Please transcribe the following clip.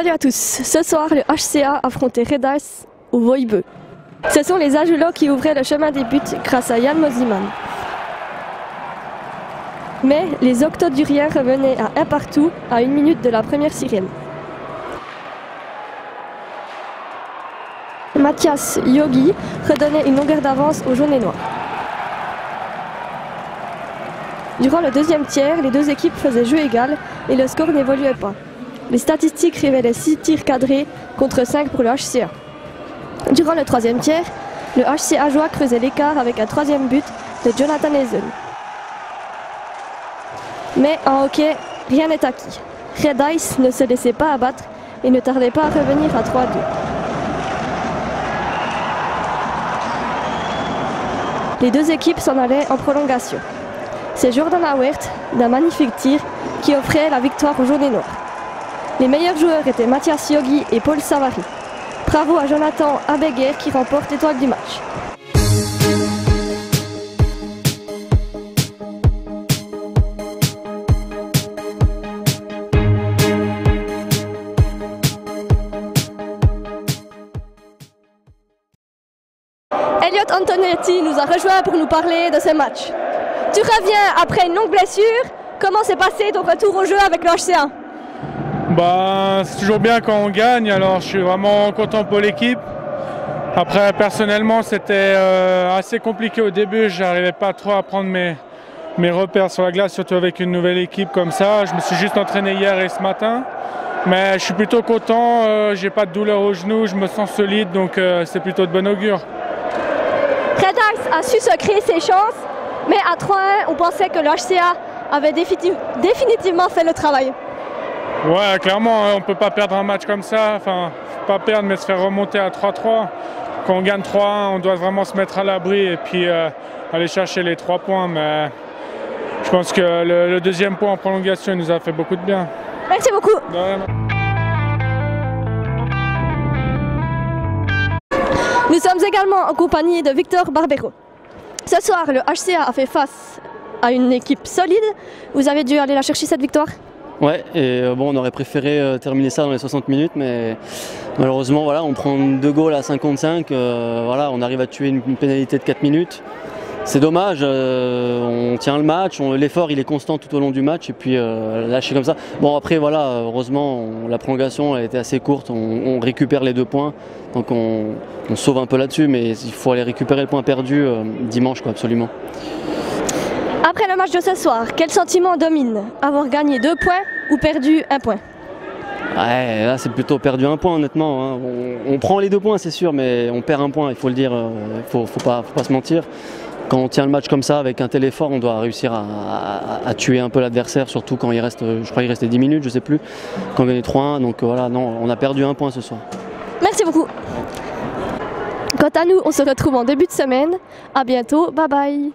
Salut à tous, ce soir le HCA affrontait Red Ice au Voibeux. Ce sont les Ajulots qui ouvraient le chemin des buts grâce à Jan Mosiman. Mais les Octoduriens revenaient à un partout à 1 minute de la première sirène. Mathias Yogi redonnait une longueur d'avance aux jaunes et noirs. Durant le deuxième tiers, les deux équipes faisaient jeu égal et le score n'évoluait pas. Les statistiques révélaient 6 tirs cadrés contre 5 pour le HCA. Durant le troisième tiers, le HCA Joie creusait l'écart avec un troisième but de Jonathan Hazen. Mais en hockey, rien n'est acquis. Red Ice ne se laissait pas abattre et ne tardait pas à revenir à 3-2. Les deux équipes s'en allaient en prolongation. C'est Jordan Awert d'un magnifique tir qui offrait la victoire aux jaunes et noirs. Les meilleurs joueurs étaient Mathias Yogi et Paul Savary. Bravo à Jonathan Abeguer qui remporte l'étoile du match. Elliot Antonetti nous a rejoint pour nous parler de ce match. Tu reviens après une longue blessure. Comment s'est passé ton retour au jeu avec le HCA? C'est toujours bien quand on gagne, alors je suis vraiment content pour l'équipe. Après, personnellement, c'était assez compliqué au début. Je n'arrivais pas trop à prendre mes repères sur la glace, surtout avec une nouvelle équipe comme ça. Je me suis juste entraîné hier et ce matin. Mais je suis plutôt content, j'ai pas de douleur au genou, je me sens solide, donc c'est plutôt de bon augure. Red Ice a su se créer ses chances, mais à 3-1, on pensait que le HCA avait définitivement fait le travail. Ouais, clairement, on ne peut pas perdre un match comme ça, enfin, pas perdre, mais se faire remonter à 3-3. Quand on gagne 3-1, on doit vraiment se mettre à l'abri et puis aller chercher les 3 points. Mais je pense que le deuxième point en prolongation nous a fait beaucoup de bien. Merci beaucoup. Nous sommes également en compagnie de Victor Barbero. Ce soir, le HCA a fait face à une équipe solide. Vous avez dû aller la chercher cette victoire? Ouais, et on aurait préféré terminer ça dans les 60 minutes, mais malheureusement, voilà, on prend 2 goals à 55, voilà, on arrive à tuer une pénalité de 4 minutes. C'est dommage, on tient le match, l'effort il est constant tout au long du match, et puis lâcher comme ça. Bon après voilà, heureusement, la prolongation a été assez courte, on récupère les 2 points, donc on sauve un peu là-dessus, mais il faut aller récupérer le point perdu dimanche, quoi, absolument. Après le match de ce soir, quel sentiment domine? Avoir gagné 2 points ou perdu 1 point? Ouais, là c'est plutôt perdu 1 point honnêtement. Hein. On prend les 2 points c'est sûr, mais on perd 1 point, il faut le dire, faut pas se mentir. Quand on tient le match comme ça avec un tel effort, on doit réussir à tuer un peu l'adversaire, surtout quand il reste, je crois qu'il restait 10 minutes, je sais plus, quand on gagnait 3-1. Donc voilà, non, on a perdu 1 point ce soir. Merci beaucoup. Quant à nous, on se retrouve en début de semaine. À bientôt, bye bye.